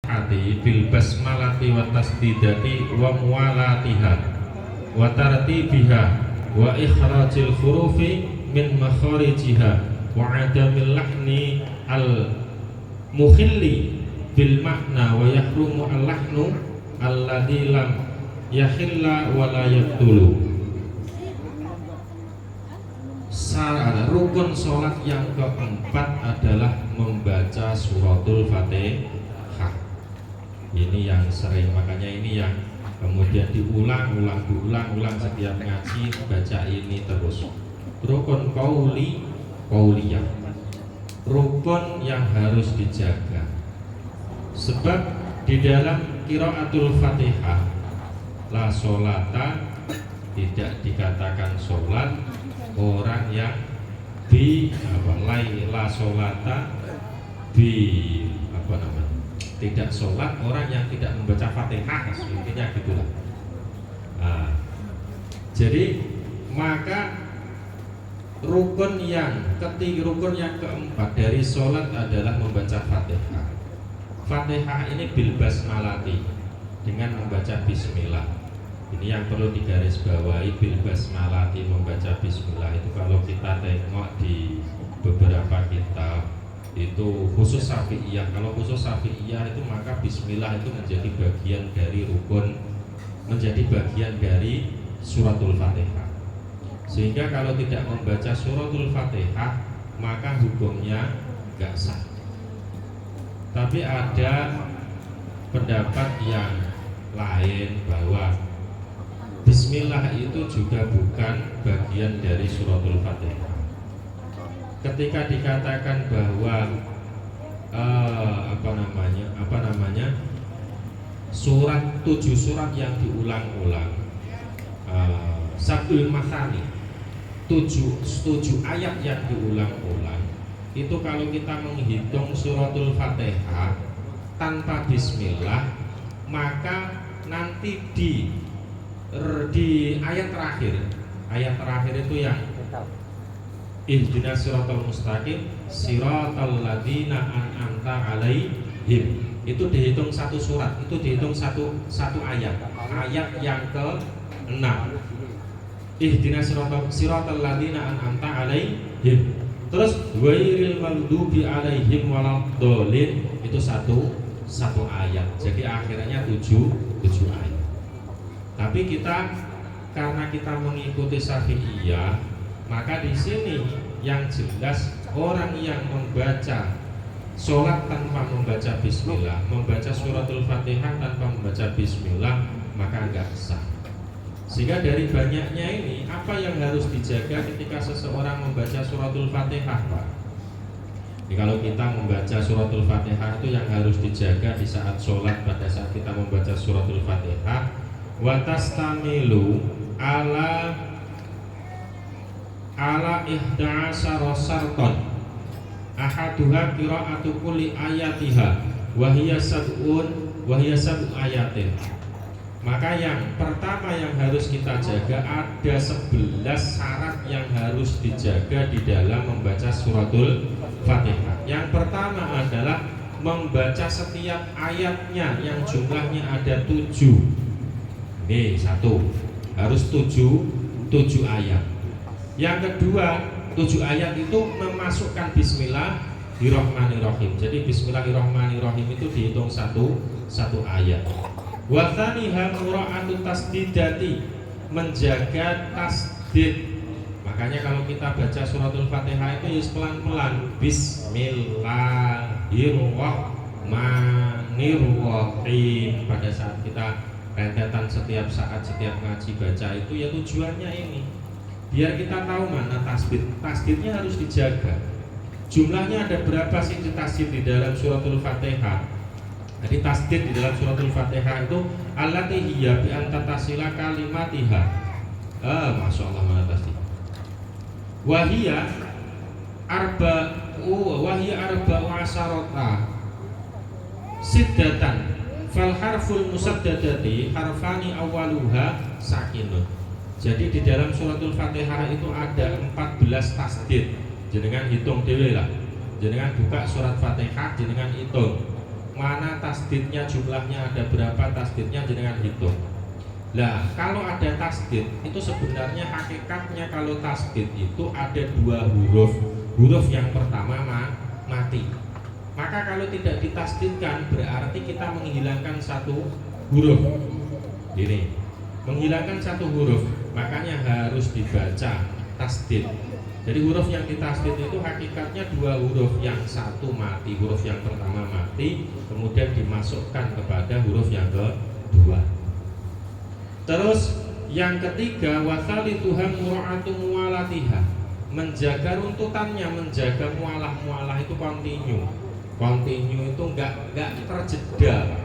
ati bil basmalati wa tasdidati wa muwalatiha wa tartibiha wa ikhrajil hurufi min makharijiha wa adamil lahni al mukhilli bil makna wa yahrumu al lahnu alladhi lam yakhilla wa la yabtulu. Rukun sholat yang keempat adalah membaca suratul Fatihah. Ini yang sering, makanya ini yang kemudian diulang-ulang setiap ngaji, baca ini terus. Rukun qauliyah, rukun yang harus dijaga. Sebab di dalam qiraatul Fatihah la sholata, tidak dikatakan sholat orang yang la sholata tidak sholat orang yang tidak membaca Fatihah, intinya gitulah. Jadi maka rukun yang keempat dari sholat adalah membaca Fatihah. Fatihah ini bil basmalati, dengan membaca bismillah. Ini yang perlu digarisbawahi, bil basmalati, membaca bismillah. Itu kalau kita tengok di beberapa kitab itu khusus Syafi'iyah. Kalau khusus Syafi'iyah itu maka bismillah itu menjadi bagian dari rukun, menjadi bagian dari suratul Fatihah. Sehingga kalau tidak membaca suratul Fatihah maka hukumnya gak sah. Tapi ada pendapat yang lain bahwa bismillah itu juga bukan bagian dari suratul Fatihah. Ketika dikatakan bahwa tujuh surat yang diulang-ulang, sabul mathani, tujuh ayat yang diulang-ulang, itu kalau kita menghitung suratul Fatihah tanpa bismillah, maka nanti di ayat terakhir itu yang ihdinas siratal mustaqim siratal ladzina an'amta alaihim, itu dihitung satu surat, itu dihitung satu ayat yang ke-6. Ihdinas siratal ladzina an'amta alaihim, terus ghairil maghdubi alaihim waladdallin, itu satu ayat. Jadi akhirnya tujuh ayat. Tapi karena kita mengikuti Syafi'iyah, maka di sini yang jelas orang yang membaca sholat tanpa membaca bismillah, membaca suratul Fatihah tanpa membaca bismillah, maka enggak sah. Sehingga dari banyaknya ini, apa yang harus dijaga ketika seseorang membaca suratul Fatihah, Pak? Jadi kalau kita membaca suratul Fatihah itu yang harus dijaga di saat sholat, pada saat kita membaca suratul Fatihah, watastamilu ala ihda'asyara syarton ahaduha qira'atu kulli ayatiha wahiyya sab'u ayatin. Maka yang pertama yang harus kita jaga, ada 11 syarat yang harus dijaga di dalam membaca suratul Fatihah. Yang pertama adalah membaca setiap ayatnya yang jumlahnya ada 7. Nih, satu, harus 7 ayat. Yang kedua, 7 ayat itu memasukkan Bismillahirrahmanirrahim. Jadi Bismillahirrahmanirrahim itu dihitung satu ayat. Wa tsaniha mura'atu tasdidati, menjaga tasdid. Makanya kalau kita baca suratul Fatihah itu harus pelan-pelan. Bismillahirrahmanirrahim. Pada saat kita rentetan setiap saat, setiap ngaji baca itu ya tujuannya ini, biar kita tahu mana tasdidnya harus dijaga. Jumlahnya ada berapa sih tasdid di dalam suratul Fatihah? Jadi tasdid di dalam suratul Fatihah itu allati hiya bi antatasila kalimatiha. Masya Allah, mana tasdid? Wahia arba'u asarota siddatan fal harful musaddadati harfani awaluha sakinun. Jadi di dalam suratul Fatihah itu ada 14 tasdid. Jenengan hitung dewe lah. Jenengan buka surat Fatihah, jenengan hitung. mana tasdidnya, jumlahnya ada berapa, tasdidnya jenengan hitung. Nah, kalau ada tasdid itu sebenarnya hakikatnya kalau tasdid itu ada dua huruf. Huruf yang pertama mati. Maka kalau tidak ditasdidkan berarti kita menghilangkan satu huruf. Ini menghilangkan satu huruf, makanya harus dibaca tasdid. Jadi huruf yang ditasdid itu hakikatnya dua huruf, yang satu mati, huruf yang pertama mati, kemudian dimasukkan kepada huruf yang kedua. Terus yang ketiga, wasalituha mura'atu muwalatiha, menjaga runtutannya, menjaga mualah itu kontinu itu enggak terjeda.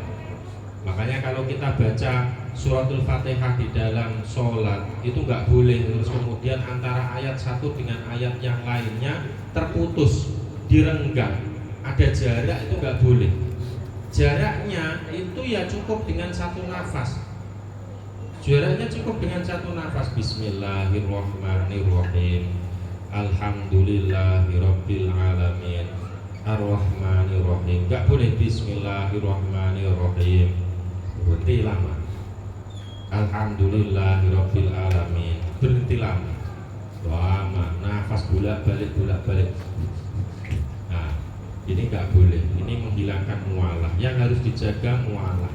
Makanya kalau kita baca suratul Fatihah di dalam sholat itu enggak boleh terus kemudian antara ayat satu dengan ayat yang lainnya terputus, direnggang, ada jarak, itu enggak boleh. Jaraknya itu ya cukup dengan satu nafas. Jaraknya cukup dengan satu nafas. Bismillahirrahmanirrahim, alhamdulillahirabbil alamin, ar-rahmanirrahim. Enggak boleh bismillahirrahmanirrahim berhenti lama, alhamdulillahirabbil alamin berhenti lama, nafas bolak-balik. Nah, ini enggak boleh. Ini menghilangkan mualah. Yang harus dijaga mualah.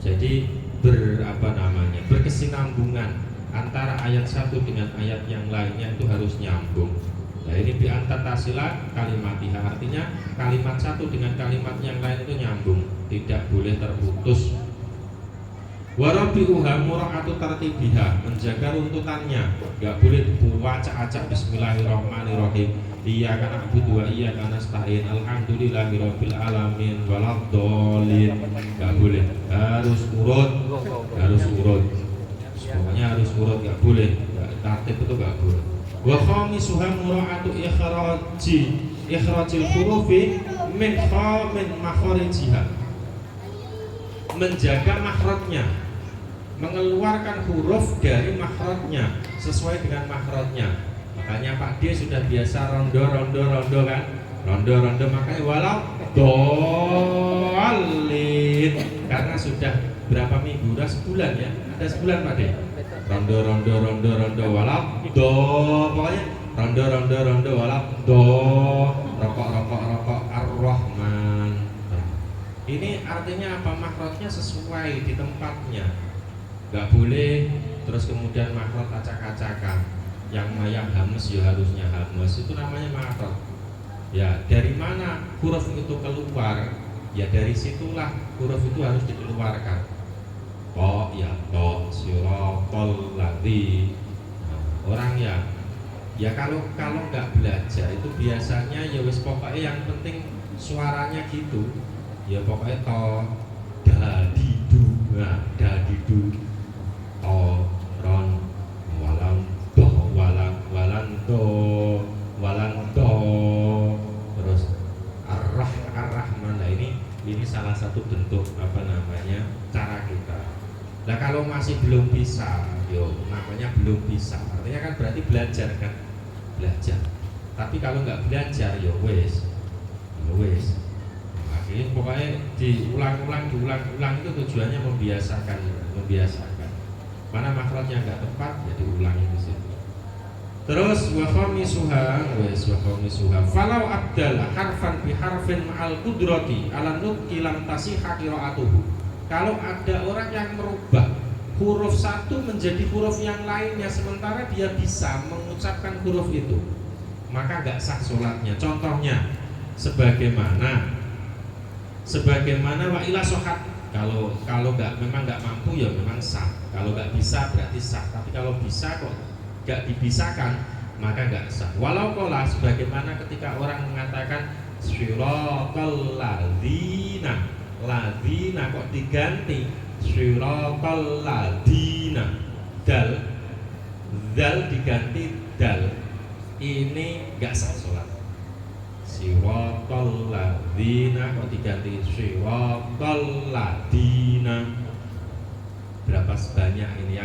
Jadi berkesinambungan antara ayat satu dengan ayat yang lainnya itu harus nyambung. Nah, ini bi'anta tasila kalimatiha, artinya kalimat satu dengan kalimat yang lain itu nyambung, tidak boleh terputus. Warabi'uha mura'atu tartibiha, menjaga runtutannya, enggak boleh dibaca-acak bismillahirrahmanirrahim, iyyaka na'budu wa iyyaka nasta'in, alhamdulillahirabbil alamin waladdallin. Enggak boleh, harus urut. Pokoknya harus urut, enggak boleh. Tertib itu enggak boleh. Wa khamisuha mura'atu ikhrajil hurufi min makharijiha, menjaga makhrajnya, mengeluarkan huruf dari makhrajnya sesuai dengan makhrajnya. Makanya Pak D sudah biasa rondo kan, rondo makanya walau dolin, karena sudah berapa minggu, udah sebulan ya, ada sebulan Pak D. Rondo walau do, pokoknya rondo walau do, rokok ar-rahman. Ini artinya apa? Makhrajnya sesuai di tempatnya. Gak boleh terus kemudian makhraj acak-acakan. Yang hamus ya harusnya hamus, itu namanya makhraj. Ya, dari mana huruf itu keluar? Ya dari situlah huruf itu harus dikeluarkan. To ya to, sirotol ladzi. Orang ya kalau nggak belajar itu biasanya ya wis pokoknya yang penting suaranya gitu. Ya pokoknya to, dadidu, dadidu, to, ron, walan do, terus ar-rahman. Nah, ini salah satu bentuk cara kita. Nah, kalau masih belum bisa, namanya belum bisa, artinya kan berarti belajar. Tapi kalau nggak belajar wes. Akhirnya pokoknya diulang-ulang itu tujuannya membiasakan. Mana makhrajnya nggak tepat ya diulangi di situ. Terus wa khamisuha falau abdala harfan bi harfin ma'al qudrati ala nutqi lam tasihha qira'atuhu. Kalau ada orang yang merubah huruf satu menjadi huruf yang lainnya sementara dia bisa mengucapkan huruf itu, maka nggak sah sholatnya. Contohnya sebagaimana wa ila sohat. Kalau memang nggak mampu ya memang sah. Kalau nggak bisa berarti sah. Tapi kalau bisa kok nggak dipisahkan maka nggak sah. Walau kola, sebagaimana ketika orang mengatakan siratal ladzina, ladzina kok diganti siratal ladzina, dal diganti dal, ini nggak sah sholat. Siratal ladzina kok diganti siratal ladzina. Berapa sebanyak ini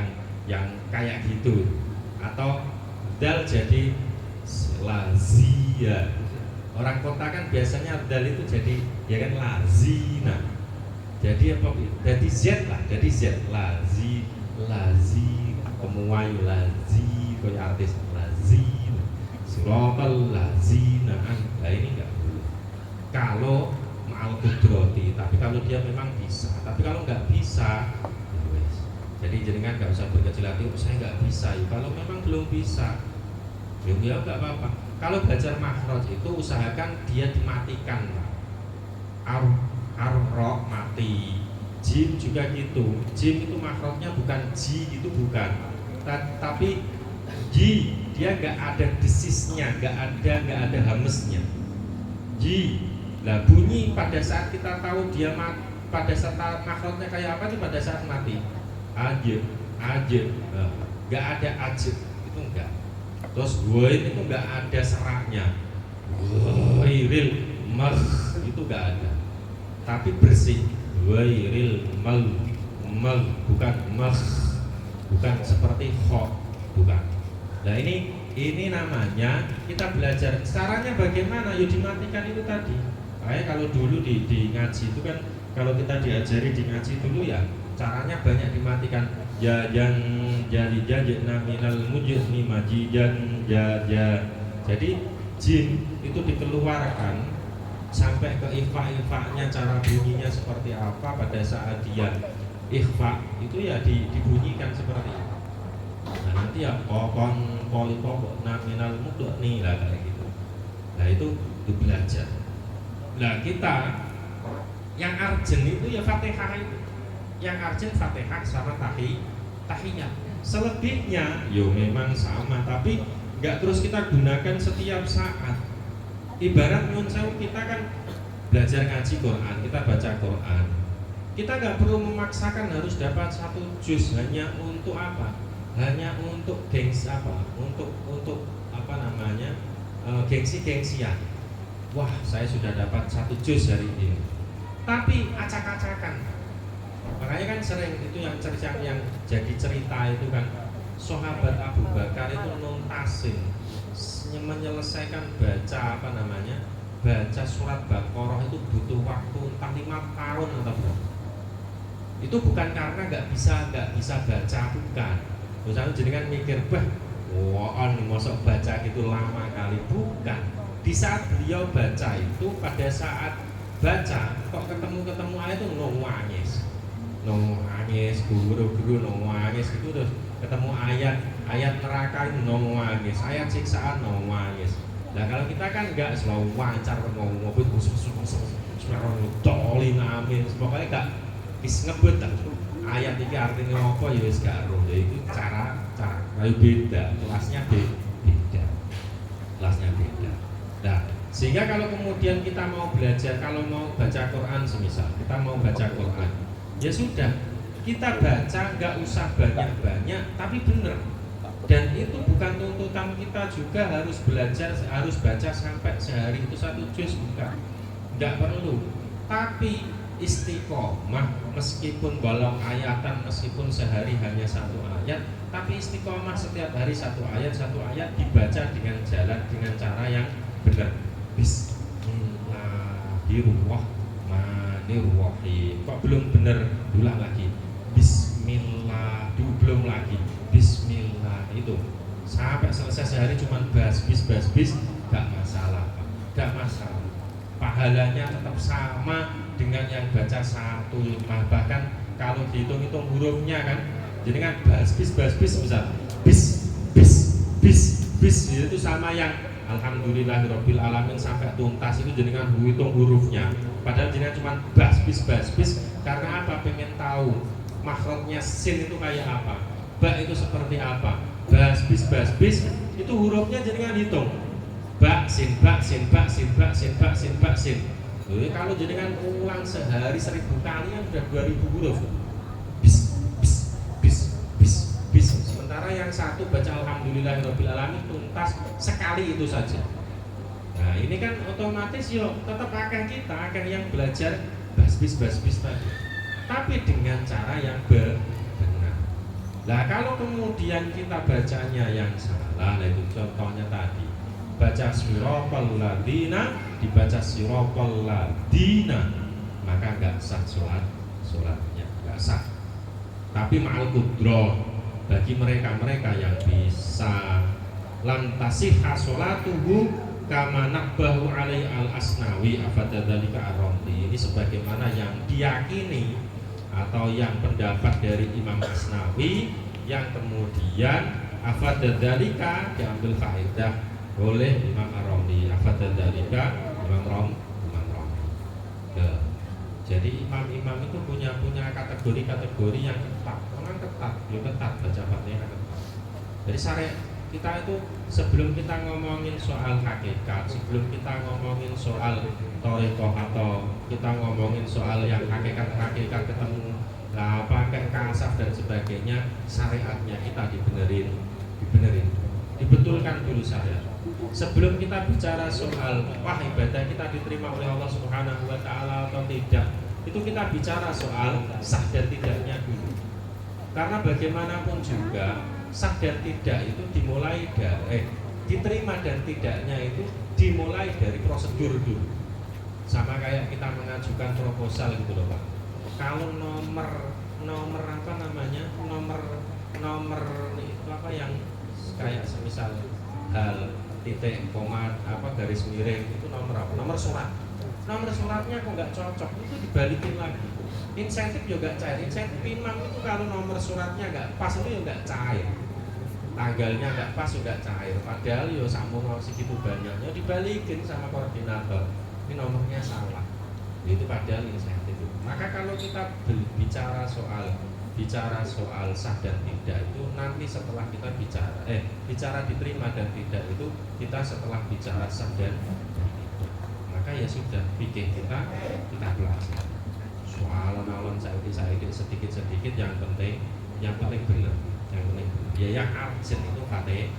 yang kayak gitu? Atau dal jadi lazia, Orang kota kan biasanya dal itu jadi ya kan lazina. Jadi apa? Jadi Z lah, jadi Z lazi kemuayu lazi kayak artis lazi siratal lazina. Nah ini enggak boleh. Kalau ma'al kudrati, tapi kalau dia memang bisa. Tapi kalau nggak bisa, ya wes. Jadi jenengan nggak usah berkecil hati, oh, saya nggak bisa. Ya, kalau memang belum bisa, ya nggak apa-apa. Kalau belajar makhraj itu usahakan dia dimatikan, ar mati. Jim juga gitu. Jim itu makhrajnya bukan ji, itu bukan. Tapi ji, dia nggak ada desisnya, nggak ada hamesnya. Ji. Nah bunyi pada saat kita tahu dia pada saat makhrajnya kayak apa itu pada saat mati. Ajib, nggak ada ajib, itu enggak. Terus wain itu nggak ada seraknya. Wairil mal itu nggak ada. Tapi bersih. Wairil mal bukan mal, bukan seperti kho, bukan. Nah ini namanya kita belajar. Caranya bagaimana? Yuk dimatikan itu tadi. Kayak kalau dulu di ngaji itu kan kalau kita diajari di ngaji dulu ya caranya banyak dimatikan. Jajan jadi jajna minal mujni majijan jaja. Jadi jin itu dikeluarkan sampai ke ikhfa-ikhfa'nya, cara bunyinya seperti apa pada saat dia ikhfa itu ya dibunyikan seperti itu. Nah nanti ya kokon polikok minal mudni lah kayak gitu. Nah itu belajar. Nah kita yang arjen itu ya Fatihah itu. Yang arjen Fatihah sama tahiyat. Selebihnya yo memang sama, tapi nggak terus kita gunakan setiap saat. Ibarat nyun sewu, kita kan belajar ngaji Quran, kita baca Quran. Kita nggak perlu memaksakan harus dapat satu juz hanya untuk apa? Hanya untuk gengsi apa? Untuk apa namanya? Gengsi-gengsian. Wah, saya sudah dapat satu juz hari ini. Tapi acak-acakan. Makanya kan sering itu yang jadi cerita itu kan sahabat Abu Bakar itu nuntasin menyelesaikan baca baca surat Baqarah itu butuh waktu entah 5 tahun atau berapa. Itu bukan karena nggak bisa baca, bukan. Misalnya jenengan mikir mosok baca gitu lama kali, bukan. Di saat beliau baca itu pada saat baca kok ketemu ayat itu nangis guru nangis gitu, terus ketemu ayat neraka itu nangis, ayat siksaan nangis. Nah kalau kita kan enggak selalu lancar ngomong dolin amin, pokoknya enggak bis ngebut ayat ini artinya apa ya wis gak ero. Ya itu cara kayu beda, kelasnya beda. Nah, sehingga kalau kemudian kita mau belajar, kalau mau baca Quran semisal kita mau baca Quran, ya sudah kita baca nggak usah banyak-banyak tapi benar. Dan itu bukan tuntutan kita juga harus belajar, harus baca sampai sehari itu satu juz, bukan. Nggak perlu. Tapi istiqomah, meskipun walau ayatan, meskipun sehari hanya satu ayat, tapi istiqomah setiap hari satu ayat dibaca dengan jalan, dengan cara yang benar. Bismillahirrahmanirrahim. Kok belum benar? Ulang lagi. Bismillah, belum lagi. Bismillah, itu sampai selesai sehari cuma bis, gak masalah, pahalanya tetap sama dengan yang baca satu lemah. Bahkan kalau dihitung-hitung hurufnya kan, jadi kan bis misal bis itu sama yang alhamdulillahirabbil alamin sampai tuntas itu jenengan hitung hurufnya. Padahal jenengan cuma bis karena apa? Pengen tahu makhrajnya sin itu kayak apa, ba itu seperti apa. Bis itu hurufnya jenengan hitung. Ba sin. Jadi kalau jenengan ulang sehari 1000 kali kan sudah 2000 huruf. Bis. Sementara yang satu baca alhamdulillahirabbil alamin tuntas sekali itu saja. Nah, ini kan otomatis tetap akan yang belajar bis tadi. Tapi dengan cara yang benar. Nah, kalau kemudian kita bacanya yang salah, itu contohnya tadi baca sirotol ladina dibaca sirotol ladina, maka nggak sah sholatnya nggak sah. Tapi ma'al kudroh, bagi mereka-mereka yang bisa, lam tasihha sholatuhu kama nakbahu alai al-asnawi afadadhalika ar-ramli. Ini sebagaimana yang diyakini atau yang pendapat dari Imam Asnawi, yang kemudian afadadhalika diambil faedah oleh Imam Ar-Ramli. Afadadhalika Imam Ramli. Jadi imam-imam itu punya kategori-kategori yang ketat. Memang ketat, ya ketat baca Fatihah ketat. Jadi syariat kita itu, sebelum kita ngomongin soal hakikat, sebelum kita ngomongin soal thariqah atau kita ngomongin soal yang hakikat ketemu pakai kasaf dan sebagainya, syariatnya kita dibenerin, dibetulkan dulu syariat. Sebelum kita bicara soal wah ibadah kita diterima oleh Allah Subhanahu wa taala atau tidak, itu kita bicara soal sah dan tidaknya dulu. Karena bagaimanapun juga sah dan tidak itu dimulai dari diterima dan tidaknya itu dimulai dari prosedur dulu. Sama kayak kita mengajukan proposal gitu loh Pak. Kalau nomor apa namanya? Nomor itu apa yang kayak semisal hal titik koma apa garis miring itu nomor apa? Nomor surat. Nomor suratnya kok nggak cocok, itu dibalikin lagi. Insentif juga cair. Insentif imam itu kalau nomor suratnya nggak pas itu ya nggak cair. Tanggalnya nggak pas sudah cair. Padahal yo sampun segitu banyaknya dibalikin sama koordinator. Ini nomornya salah. Itu padahal insentif. Maka kalau kita bicara soal sah dan tidak itu nanti setelah kita bicara diterima dan tidak itu kita setelah bicara sah dan tidak. Maka ya sudah pikir kita pelajari soal alon saiki sedikit yang penting benar, ya yang urgent itu Fatihah.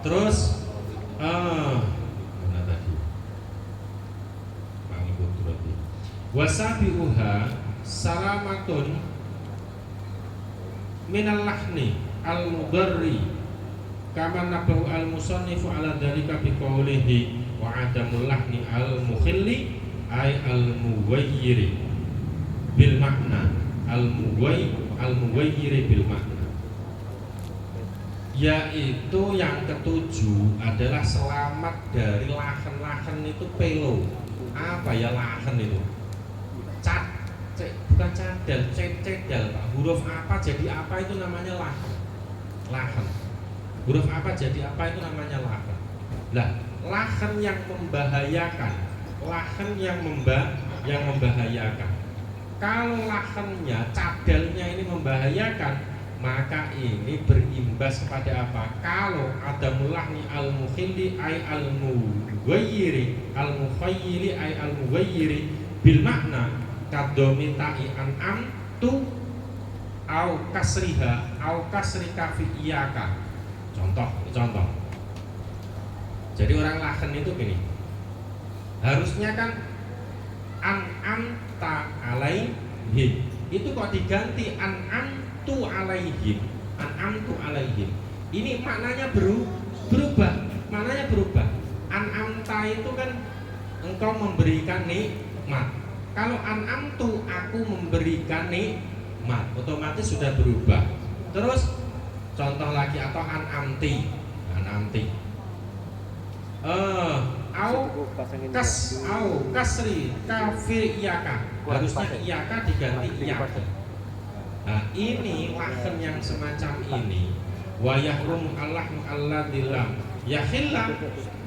Terus mana tadi mangikut berarti wasabiuha salamatun minal lahni al-mudarri kama nabahu al-musannifu ala dhalika biqaulihi wa adamul lahni al-mukhilli ay al-muwayyiri bil makna al-muwayyiri bil makna, yaitu yang ketujuh adalah selamat dari lahan itu pelo. Apa ya lahan itu? Bukan cadel, cedal Pak. Huruf apa jadi apa itu namanya lahan. Huruf apa jadi apa itu namanya lahan. Lah, lahan yang membahayakan, membahayakan. Kalau lahannya, cadalnya ini membahayakan, maka ini berimbas kepada apa? Kalau ada mulahni al-mukhilli ay al-muwayyiri ay al-muwayyiri bil makna kadomitai an'am tu au kasriha au kasri kafi iyaka. Contoh. Jadi orang lahan itu gini, harusnya kan an'am ta alaihim, itu kok diganti an'am tu alaihim. Ini maknanya berubah. An'am ta itu kan engkau memberikan nikmat. Kalau an'amtu aku memberikan nikmat, otomatis sudah berubah. Terus contoh lagi atau an'amti. Au kasri kafir iyaka. Harusnya iyaka diganti iyaka. Nah, ini lahan yang semacam ini wa yahrum Allahu alladzillam yahillam,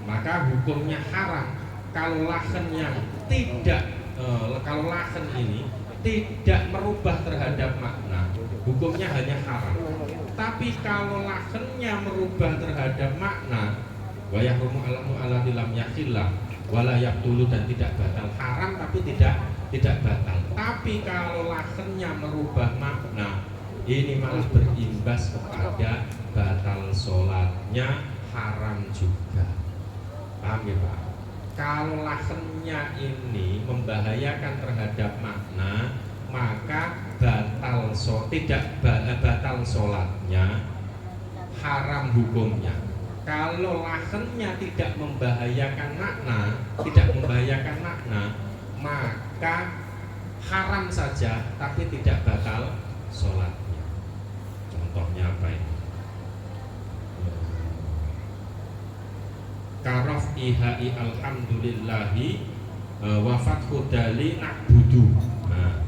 maka hukumnya haram. Kalau lahan yang kalau lahan ini tidak merubah terhadap makna, hukumnya hanya haram. Tapi kalau lahannya merubah terhadap makna, wa yahrumu ala lam yahillah wala yaqtulu, dan tidak batal. Haram tapi tidak batal. Tapi kalau lahannya merubah makna, ini malah berimbas kepada batal sholatnya, haram juga. Paham ya Pak? Kalau lahannya ini membahayakan terhadap makna, maka tidak batal sholatnya, haram hukumnya. Kalau lahannya tidak membahayakan makna, maka haram saja tapi tidak batal sholatnya. Contohnya apa ini? Karof ihai alhamdulillahi wa fathu dali nakbudu. Nah,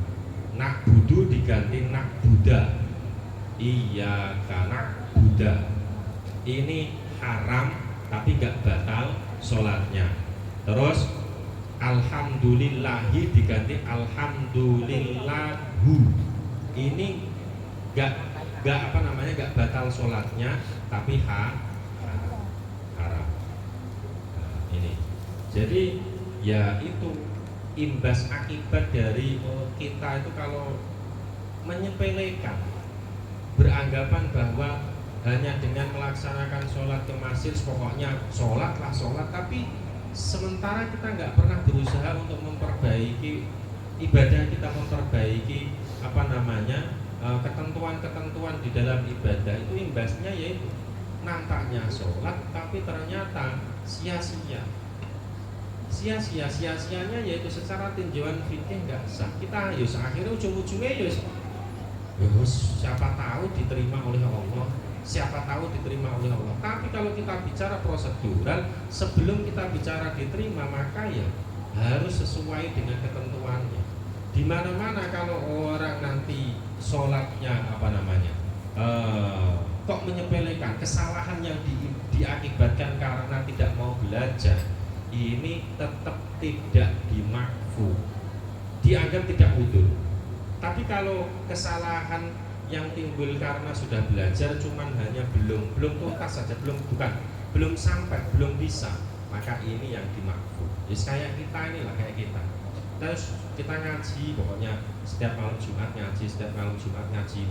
nakbudu diganti nakbuda. Iya karena Buddha. Ini haram tapi gak batal sholatnya. Terus alhamdulillahi diganti alhamdulillahu. Ini gak gak batal sholatnya tapi haram. Nah, ini. Jadi ya itu imbas akibat dari kita itu kalau menyepelekan, beranggapan bahwa hanya dengan melaksanakan sholat ke masjid pokoknya sholat, tapi sementara kita nggak pernah berusaha untuk memperbaiki ibadah kita, memperbaiki ketentuan-ketentuan di dalam ibadah, itu imbasnya yaitu nampaknya sholat tapi ternyata sia-sianya yaitu secara tinjauan fikih nggak sah. Kita akhirnya ujung-ujungnya siapa tahu diterima oleh Allah, Tapi kalau kita bicara prosedural, sebelum kita bicara diterima, maka ya harus sesuai dengan ketentuannya. Di mana-mana kalau orang nanti sholatnya kok menyepelekan kesalahan yang diakibatkan karena tidak mau belajar, ini tetap tidak dimakfu, dianggap tidak udzur. Tapi kalau kesalahan yang timbul karena sudah belajar cuman hanya belum tuntas saja, belum sampai, belum bisa, maka ini yang dimakfu. Jadi kayak kita inilah, kayak kita. Terus kita ngaji, pokoknya setiap malam Jumat ngaji,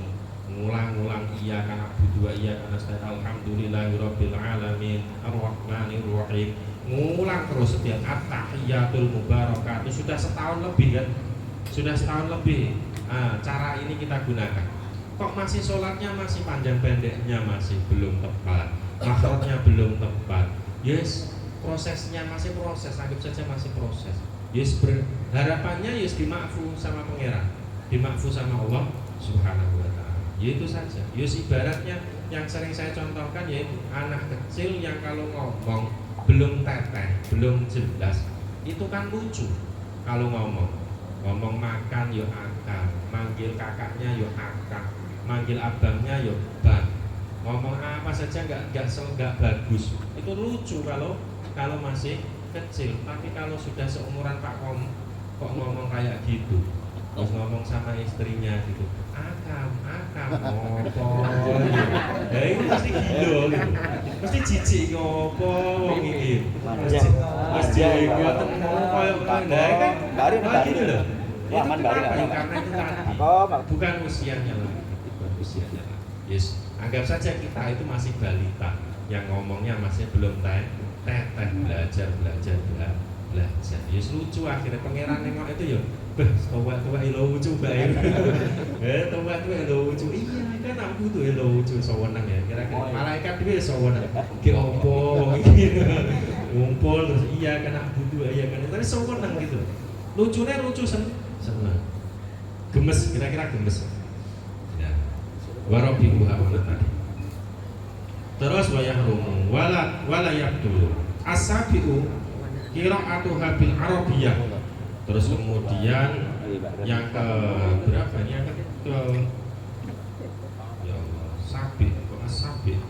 ngulang iya karena berdua iya karena alhamdulillahirabbil alamin arrahmanir rahim, ngulang terus setiap at-tahiyatul mubarakatuh. Sudah setahun lebih kan? Cara ini kita gunakan. Kok masih sholatnya masih panjang pendeknya, masih belum tepat, makhrajnya belum tepat. Yes, prosesnya masih proses, anggap saja masih proses. Yes, harapannya yes dimakfu sama Pangeran, dimakfu sama Allah Subhanahu wa ta'ala. Yaitu saja. Yes, ibaratnya yang sering saya contohkan yaitu anak kecil yang kalau ngomong belum teteh, belum jelas, itu kan lucu. Kalau ngomong makan yo akal, manggil kakaknya yo akal, manggil abangnya yo bang, ngomong apa saja nggak bagus. Itu lucu kalau masih kecil. Tapi kalau sudah seumuran Pak Kom, kok ngomong kayak gitu, terus ngomong sama istrinya gitu, akam ngopo gitu. Ya itu pasti gila gitu, pasti jijik ngopo wong iki, mesti ngoten koyo kan gitu loh. Itu kenapa ya? Karena itu tadi bukan usianya lagi. Yes, anggap saja kita itu masih balita yang ngomongnya masih belum teteh, belajar. Yes, lucu akhirnya Pangeran nengok itu ya, tua lucu bae. Tua lucu. Iya, kan aku tuh lucu sewenang ya. Kira-kira malaikat dhewe sewenang. Ki opo wong iki. Ngumpul terus iya kan aku tuh iya kan. Tapi sewenang gitu. Lucunya lucu senang. Gemes, kira-kira gemes. Ya. Warabiha tadi. Terus wayahrumu wala yaqtulu. As-sabiu qira'atuha bil arabiyyah. Terus kemudian yang ke berapa nih? Yang ke ya Allah, sabi kok as-sabi.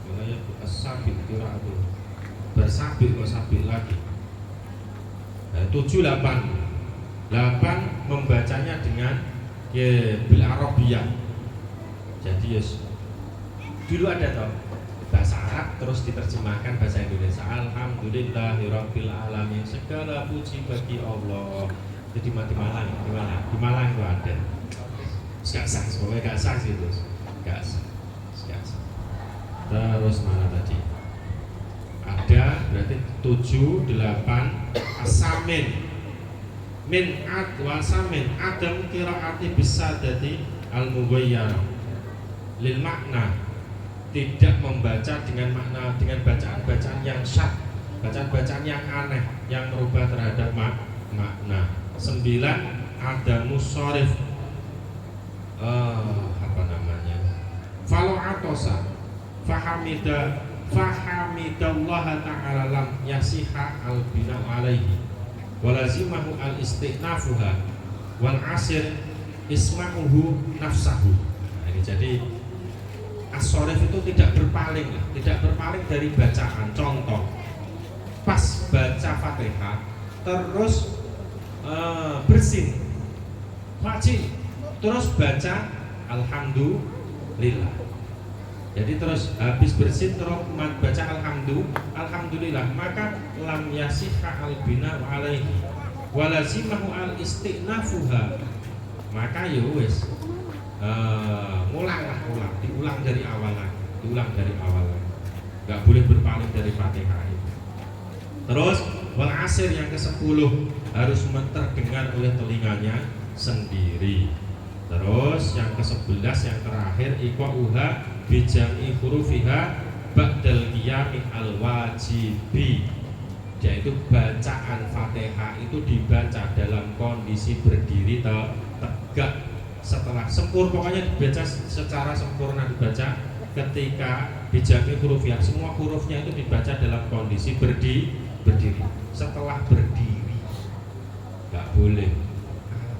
Wala yaqtulu as-sabi qira'atu. Bersabi kok sabi lagi. 7-8 membacanya dengan bil arabiyyah. Jadi dulu ada toh bahasa Arab terus diterjemahkan bahasa Indonesia. Alhamdulillahirabbil alamin, segala puji bagi Allah. Jadi di Malang itu ada. Gak sah, sebenarnya gak sah gitu. Gak sah. Terus mana tadi? Ada berarti 7-8 asamin min ad wasamin adam qiraati bisa jadi al mughayyar lil makna tidak membaca dengan bacaan-bacaan yang syad, bacaan-bacaan yang aneh yang merubah terhadap makna. 9, ada musorif, falo atosa fahamidallah ta'ala lam yasiha al bina alaihi walazimahu al istighnafuha wal asir isma'uhu nafsahu. Nah, ini jadi as-sorif itu tidak berpaling dari bacaan. Contoh, pas baca Fatihah terus bersin wajib, terus baca alhamdulillah. Jadi terus habis bersin terus baca alhamdulillah, maka lam yasihha al bina alaihi walazimahu al istighnafuha, maka ya wis diulang dari awal lagi, nggak boleh berpaling dari Fatihah itu. Terus wal asir yang ke-10 harus terdengar oleh telinganya sendiri. Terus yang ke-11 yang terakhir iqa'uha bijam'i hurufiha ba'dal qiyami al-wajibi, yaitu bacaan Fatihah itu dibaca dalam kondisi berdiri tegak setelah pokoknya dibaca secara sempurna, dibaca ketika bijam'i hurufiha, semua hurufnya itu dibaca dalam kondisi berdiri setelah berdiri, nggak boleh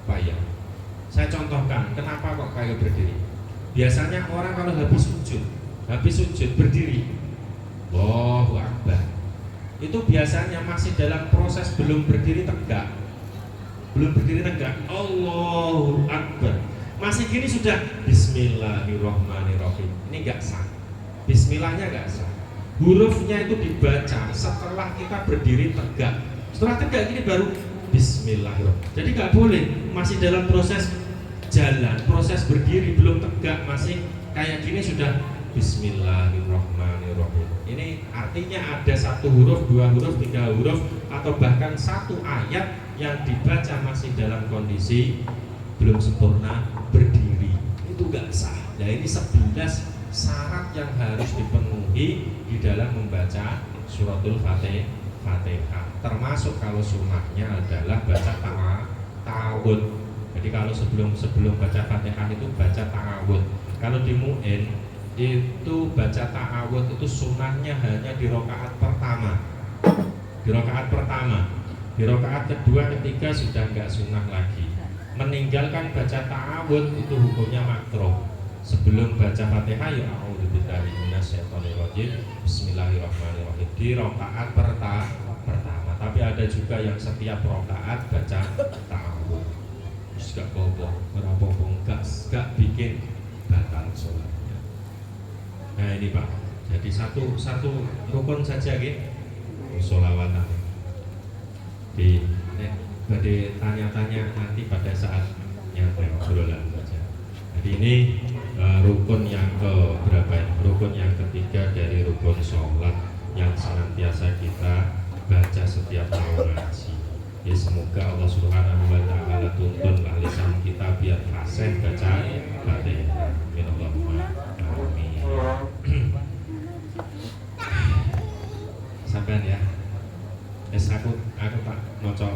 apa ya. Saya contohkan kenapa kok kayak berdiri. Biasanya orang kalau habis sujud berdiri, Allahu Akbar, itu biasanya masih dalam proses belum berdiri tegak, Allahu Akbar, masih gini sudah Bismillahirrahmanirrahim. Ini nggak sah, Bismillahnya nggak sah. Hurufnya itu dibaca setelah kita berdiri tegak. Setelah tegak ini baru Bismillahirrahmanirrahim. Jadi nggak boleh masih dalam proses jalan, proses berdiri belum tegak, masih kayak gini sudah Bismillahirrahmanirrahim. Ini artinya ada 1 huruf, 2 huruf, 3 huruf, atau bahkan 1 ayat yang dibaca masih dalam kondisi belum sempurna berdiri, itu nggak sah. Nah, ini 11 syarat yang harus dipenuhi di dalam membaca suratul Fatihah. Termasuk kalau sunnahnya adalah baca ta'awud. Jadi kalau sebelum baca Fatihah itu baca ta'awud. Kalau di mu'in itu baca ta'awud itu sunnahnya hanya di rakaat pertama. Di rakaat kedua, ketiga sudah nggak sunnah lagi. Meninggalkan baca ta'awud itu hukumnya makruh. Sebelum baca Fatihah ya a'udzubillahi minasyaitonirrajim, bismillahirrahmanirrahim di rakaat pertama. Tapi ada juga yang setiap rakaat baca ta'awud. Gak apa-apa, gak bikin batal sholatnya. Nah ini Pak, jadi satu rukun saja gitu, sholawatan. Jadi tanya-tanya nanti pada saat obrolan saja. Jadi ini rukun yang ke berapa ini? Rukun yang ketiga dari rukun sholat yang senantiasa kita baca setiap mau ngaji. Ya semoga Allah Subhanahu wa ta'ala tuntun lisan kita biar fasih baca Fatihah. Minallahumma amin. Sampean ya. Aku Pak maca